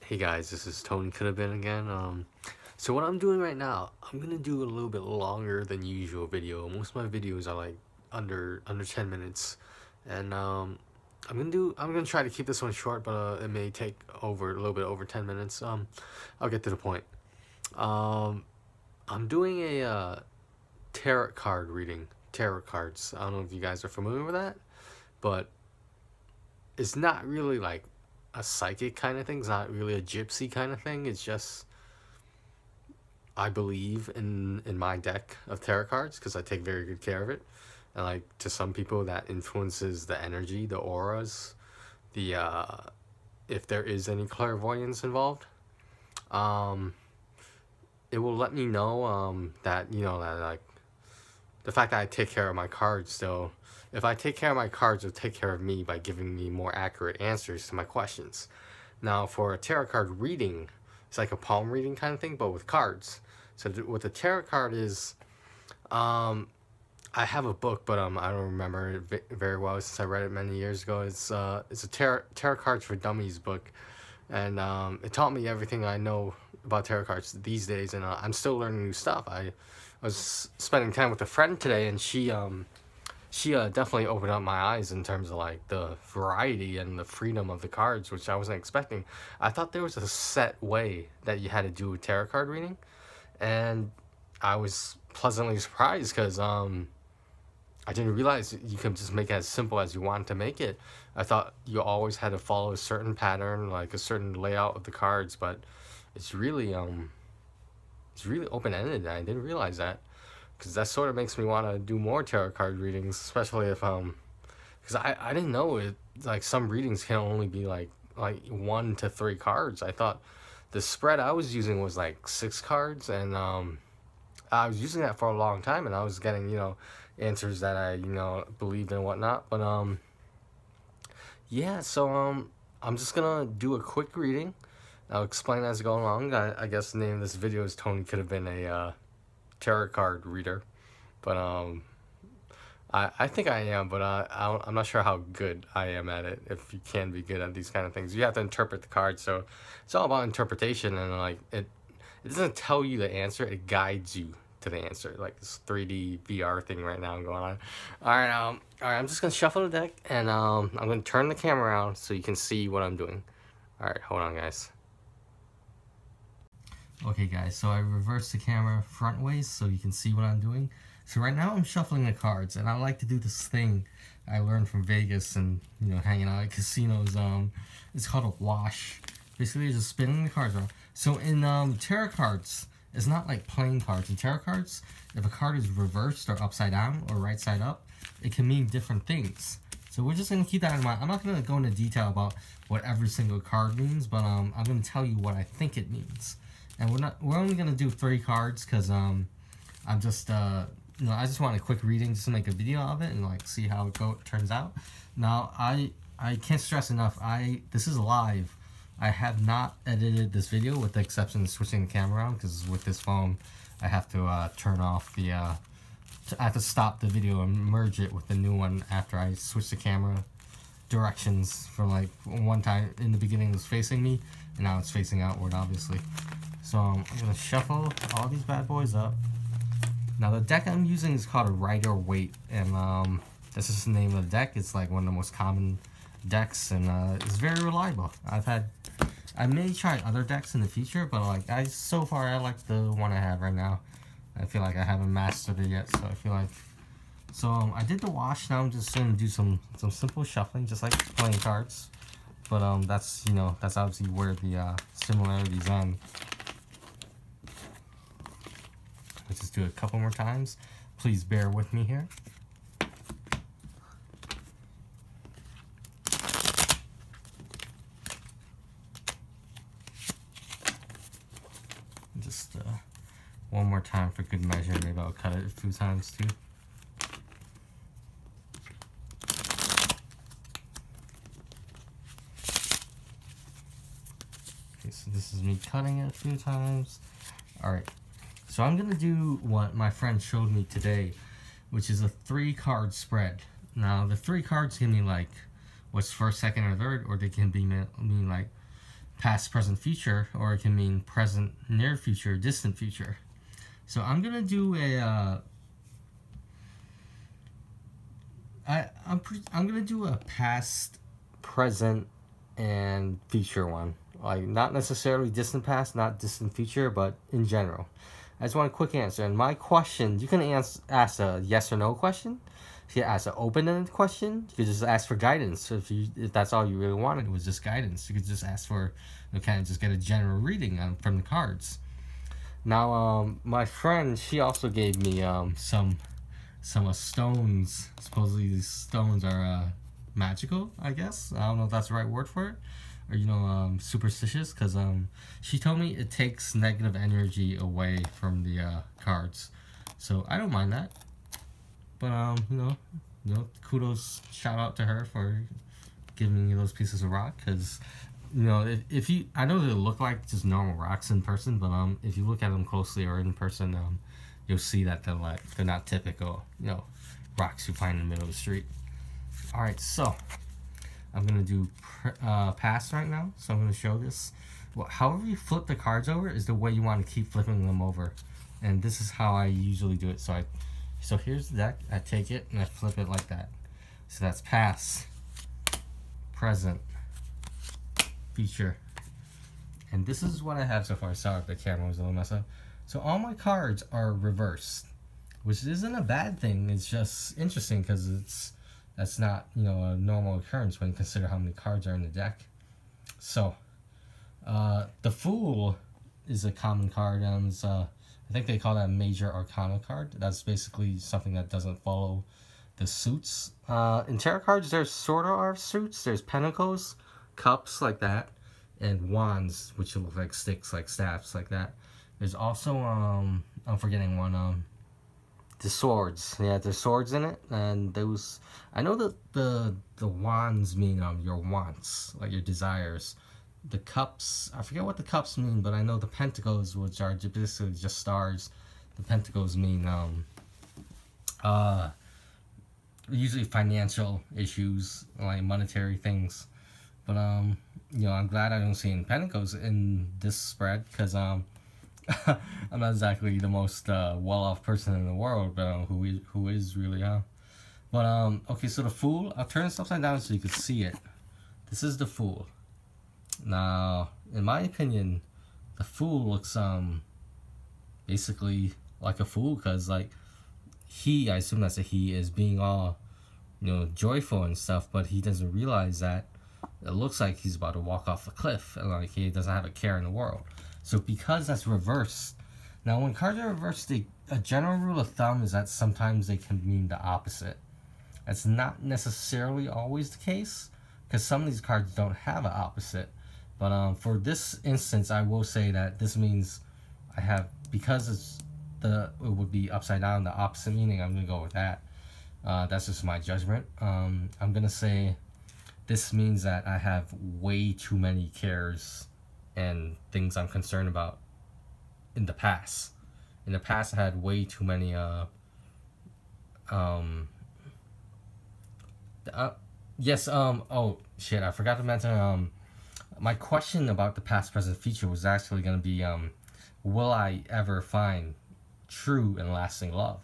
Hey guys, this is TonyCouldveBeen again. So what I'm doing right now, I'm gonna do a little bit longer than usual video. Most of my videos are like under 10 minutes, and I'm gonna try to keep this one short, but it may take a little bit over 10 minutes. I'll get to the point. I'm doing a tarot card reading. Tarot cards. I don't know if you guys are familiar with that, but it's not really like a psychic kind of thing. It's not really a gypsy kind of thing. It's just, I believe in my deck of tarot cards because I take very good care of it. And like to some people that influences the energy, the auras, the if there is any clairvoyance involved. It will let me know that, you know, that like the fact that I take care of my cards still. If I take care of my cards, it'll take care of me by giving me more accurate answers to my questions. Now, for a tarot card reading, it's like a palm reading kind of thing, but with cards. So what the tarot card is, I have a book, but I don't remember it very well since I read it many years ago. It's a tarot cards for dummies book, and it taught me everything I know about tarot cards these days, and I'm still learning new stuff. I was spending time with a friend today, and she definitely opened up my eyes in terms of like the variety and the freedom of the cards, which I wasn't expecting. I thought there was a set way that you had to do a tarot card reading, and I was pleasantly surprised because I didn't realize you can just make it as simple as you want to make it. I thought you always had to follow a certain pattern, like a certain layout of the cards, but it's really open-ended. I didn't realize that. Because that sort of makes me want to do more tarot card readings, especially if because I didn't know it, like some readings can only be like 1 to 3 cards. I thought the spread I was using was like 6 cards, and I was using that for a long time, and I was getting, you know, answers that I, you know, believed in and whatnot. But yeah, so I'm just gonna do a quick reading. I'll explain as I go along. I guess the name of this video is TonyCouldveBeen a tarot card reader, but I think I am, but I'm not sure how good I am at it. If you can be good at these kind of things, you have to interpret the cards, so it's all about interpretation, and like it doesn't tell you the answer, it guides you to the answer, like this 3D VR thing right now going on. All right, I'm just gonna shuffle the deck, and I'm gonna turn the camera around so you can see what I'm doing. All right, hold on, guys. Okay guys, so I reversed the camera front ways so you can see what I'm doing. So right now I'm shuffling the cards, and I like to do this thing I learned from Vegas and, you know, hanging out at casinos. It's called a wash. Basically you're just spinning the cards around. So in tarot cards, it's not like playing cards. In tarot cards, if a card is reversed or upside down or right side up, it can mean different things. So we're just going to keep that in mind. I'm not going to go into detail about what every single card means, but I'm going to tell you what I think it means. And we're only gonna do 3 cards because I'm just you know, I just want a quick reading just to make a video of it and like see how it turns out. Now I can't stress enough, this is live. I have not edited this video with the exception of switching the camera around, because with this phone I have to turn off the I have to stop the video and merge it with the new one after I switch the camera directions. From like one time in the beginning it was facing me, and now it's facing outward, obviously. So I'm going to shuffle all these bad boys up. Now the deck I'm using is called a Rider-Waite, and this is the name of the deck. It's like one of the most common decks, and it's very reliable. I may try other decks in the future, but like so far I like the one I have right now. I feel like I haven't mastered it yet, so I feel like, so I did the wash. Now I'm just going to do some simple shuffling, just like playing cards. But that's, you know, that's obviously where the similarities end. Let's just do it a couple more times. Please bear with me here. Just one more time for good measure. Maybe I'll cut it a few times too. Okay, so this is me cutting it a few times. Alright. So I'm going to do what my friend showed me today, which is a 3-card spread. Now, the 3 cards can mean like what's first, second, or third, or they can mean like past, present, future, or it can mean present, near future, distant future. So I'm gonna do a I'm gonna do a past, present, and future one. Like, not necessarily distant past, not distant future, but in general. I just want a quick answer. And my question, you can ask a yes or no question. You can ask an open-ended question. You could just ask for guidance. If that's all you really wanted was just guidance, you could just ask for, kind of just get a general reading from the cards. Now, my friend, she also gave me some stones. Supposedly these stones are magical, I guess. I don't know if that's the right word for it, or superstitious, because she told me it takes negative energy away from the cards. So I don't mind that. But kudos, shout out to her for giving me those pieces of rock, because if you, I know they look like just normal rocks in person, but if you look at them closely or in person, you'll see that they're not typical rocks you find in the middle of the street. All right, so I'm gonna do pass right now. So I'm gonna show this. Well, however you flip the cards over is the way you want to keep flipping them over, and this is how I usually do it. So here's the deck. I take it and I flip it like that. So that's past, present, future, and this is what I have so far. Sorry if the camera was a little messed up. So all my cards are reversed, which isn't a bad thing. It's just interesting because that's not a normal occurrence when you consider how many cards are in the deck. So the Fool is a common card, and I think they call that a major arcana card. That's basically something that doesn't follow the suits. In tarot cards, there's sort of suits. There's pentacles, cups like that, and wands, which look like sticks, like staffs, like that. There's also I'm forgetting one. The swords. Yeah, there's swords in it, and those. I know that the wands mean your wants, like your desires. The cups, I forget what the cups mean, but I know the pentacles, which are basically just stars. The pentacles mean usually financial issues, like monetary things. But I'm glad I don't see any pentacles in this spread, because I'm not exactly the most well-off person in the world, but who is really But okay, so the Fool, I'll turn this upside down so you can see it. This is the Fool. Now, in my opinion, the Fool looks basically like a fool, because like I assume that's a he, is being all joyful and stuff, but he doesn't realize that it looks like he's about to walk off a cliff, and like he doesn't have a care in the world. So because that's reversed, now when cards are reversed, a general rule of thumb is that sometimes they can mean the opposite. That's not necessarily always the case, because some of these cards don't have an opposite. But for this instance, I will say that this means I have, because it would be upside down, the opposite meaning, I'm gonna go with that. That's just my judgment. I'm gonna say this means that I have way too many cares and things I'm concerned about in the past. In the past, I had way too many yes, oh shit, I forgot to mention my question about the past, present, future was actually going to be will I ever find true and lasting love?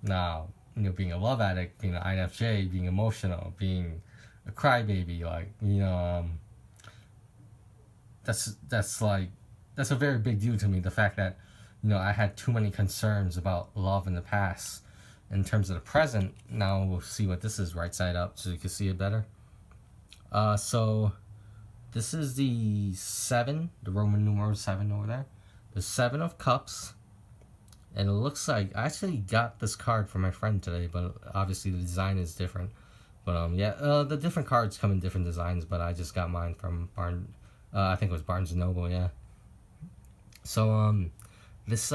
Now, being a love addict, being an INFJ, being emotional, being a crybaby, like, that's a very big deal to me, the fact that I had too many concerns about love in the past. In terms of the present, now we'll see what this is right side up so you can see it better. So this is the 7, the Roman numeral 7 over there. The 7 of Cups. And it looks like, I actually got this card from my friend today, but obviously the design is different. But yeah, the different cards come in different designs, but I just got mine from I think it was Barnes & Noble, yeah. So, this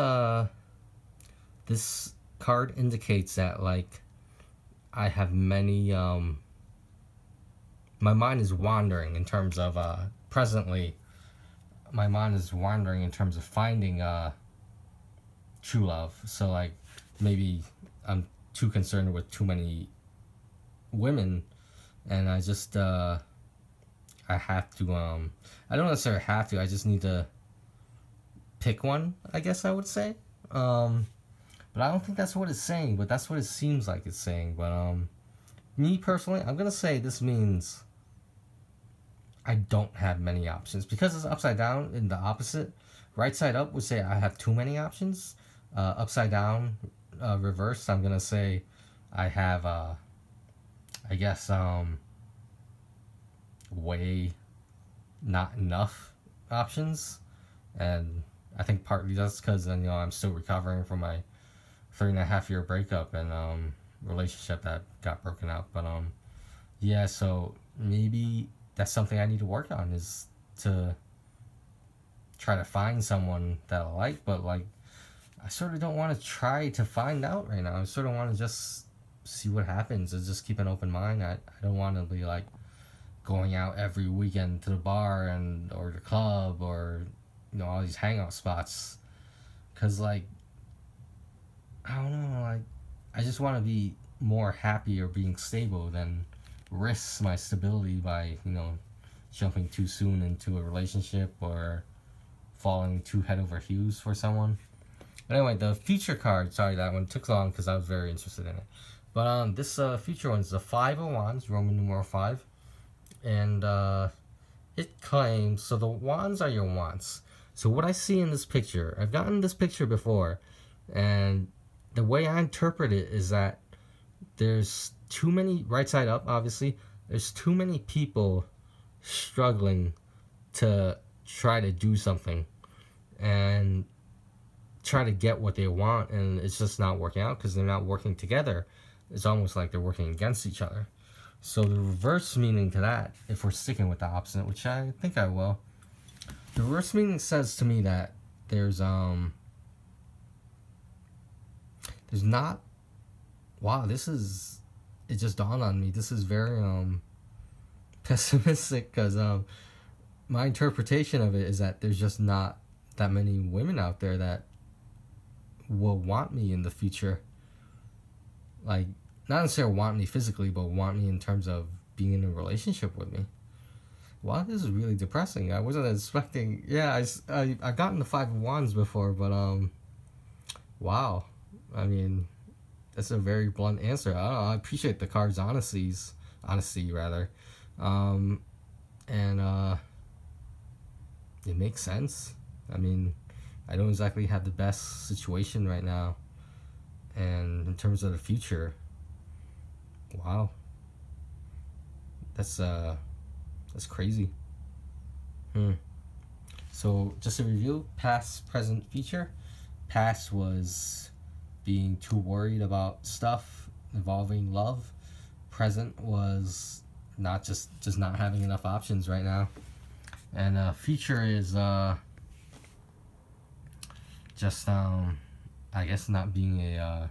card indicates that, like, I have many, my mind is wandering in terms of, presently, my mind is wandering in terms of finding, true love. So, like, maybe I'm too concerned with too many women, and I just, I I have to, I don't necessarily have to, I just need to pick one, I guess I would say. But I don't think that's what it's saying, but that's what it seems like it's saying. But, me personally, I'm gonna say this means I don't have many options. Because it's upside down in the opposite, right side up would say I have too many options. Upside down, reverse, I'm gonna say I have, I guess, way not enough options. And I think partly that's because, you know, I'm still recovering from my 3.5-year breakup and relationship that got broken up. But yeah, so maybe that's something I need to work on, is to try to find someone that I like. But like, I sort of don't want to try to find out right now. I sort of want to just see what happens and just keep an open mind. I don't want to be like going out every weekend to the bar and or the club or, you know, all these hangout spots, because like, I don't know, like, I just want to be more happy or being stable than risk my stability by, you know, jumping too soon into a relationship or falling too head over heels for someone. But anyway, the feature card, sorry, that one took long because I was very interested in it. But this feature one is the 5 of Wands, Roman numeral 5. And it claims, so the wands are your wants. So what I see in this picture, I've gotten this picture before, and the way I interpret it is that there's too many, right side up obviously, there's too many people struggling to try to do something and try to get what they want, and it's just not working out because they're not working together. It's almost like they're working against each other. So the reverse meaning to that, if we're sticking with the opposite, which I think I will, the reverse meaning says to me that there's not, wow, this is, it just dawned on me, this is very pessimistic, because my interpretation of it is that there's just not that many women out there that will want me in the future. Like, not necessarily want me physically, but want me in terms of being in a relationship with me. Wow, this is really depressing. I wasn't expecting, yeah, I've gotten the 5 of Wands before, but wow. I mean, that's a very blunt answer. I don't know, I appreciate the card's honesty rather. And it makes sense. I mean, I don't exactly have the best situation right now. And in terms of the future, wow. That's crazy. So just a review, past, present, future. Past was being too worried about stuff involving love. Present was not just not having enough options right now. And future is just I guess not being a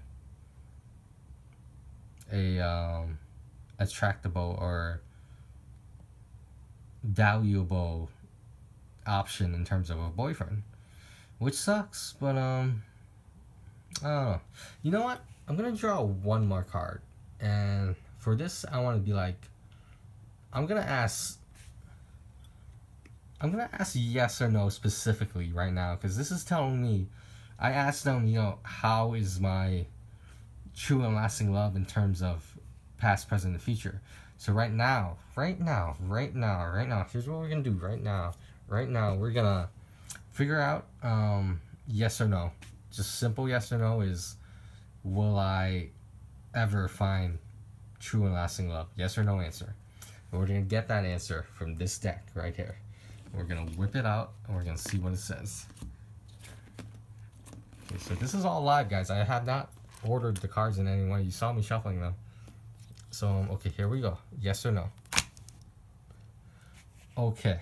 attractable or valuable option in terms of a boyfriend, which sucks. But I don't know. You know what? I'm gonna draw one more card, and for this, I want to be like, I'm gonna ask yes or no specifically right now, because this is telling me, I asked them, you know, how is my true and lasting love in terms of past, present, and future. So right now, here's what we're gonna do right now. Right now, we're gonna figure out yes or no. Just simple yes or no is, will I ever find true and lasting love? Yes or no answer. And we're gonna get that answer from this deck right here. We're gonna whip it out and we're gonna see what it says. Okay, so this is all live, guys. I have not ordered the cards in any way. You saw me shuffling them. So, okay, here we go. Yes or no? Okay.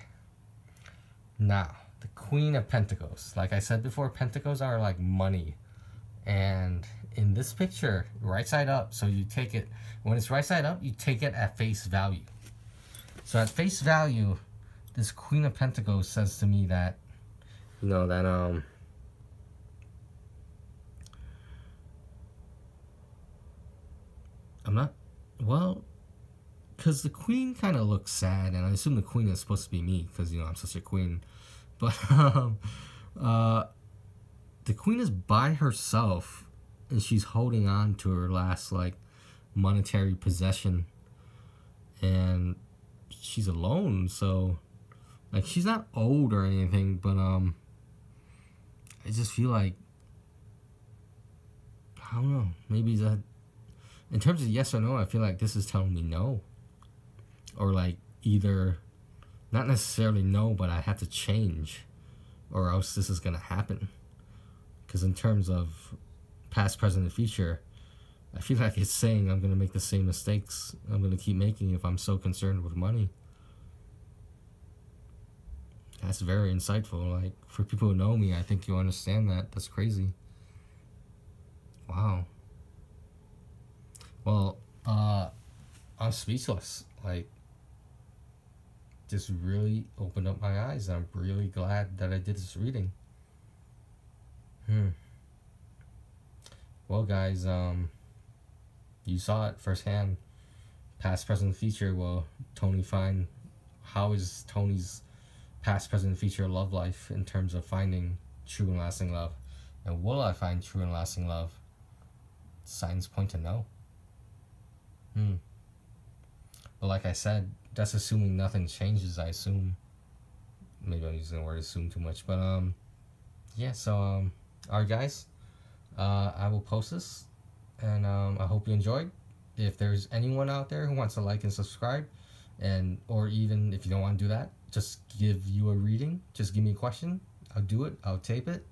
Now, the Queen of Pentacles. Like I said before, Pentacles are like money. And in this picture, right side up, so you take it, when it's right side up, you take it at face value. So at face value, this Queen of Pentacles says to me that, you know, that, I'm not, well, because the queen kind of looks sad, and I assume the queen is supposed to be me, because, you know, I'm such a queen. But, the queen is by herself, and she's holding on to her last, like, monetary possession. And she's alone, so, like, she's not old or anything, but, I just feel like, I don't know, maybe that, in terms of yes or no, I feel like this is telling me no. Or, like, either, not necessarily no, but I have to change, or else this is gonna happen. Because in terms of past, present, and future, I feel like it's saying I'm gonna make the same mistakes I'm gonna keep making if I'm so concerned with money. That's very insightful. Like, for people who know me, I think you'll understand that. That's crazy. Wow. Well, I'm speechless. Like, just really opened up my eyes. I'm really glad that I did this reading. Well, guys, you saw it firsthand. Past, present, future. Will Tony find, how is Tony's past, present, future love life in terms of finding true and lasting love? And will I find true and lasting love? Signs point to no. But like I said, that's assuming nothing changes, I assume. Maybe I'm using the word assume too much, but yeah, so alright guys, I will post this, and I hope you enjoyed. If there's anyone out there who wants to like and subscribe, and or even if you don't want to do that, just give you a reading, just give me a question, I'll do it, I'll tape it,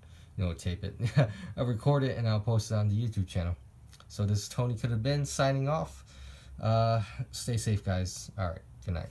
I'll record it, and I'll post it on the YouTube channel. So this is Tony Could Have Been signing off. Stay safe, guys. Alright, good night.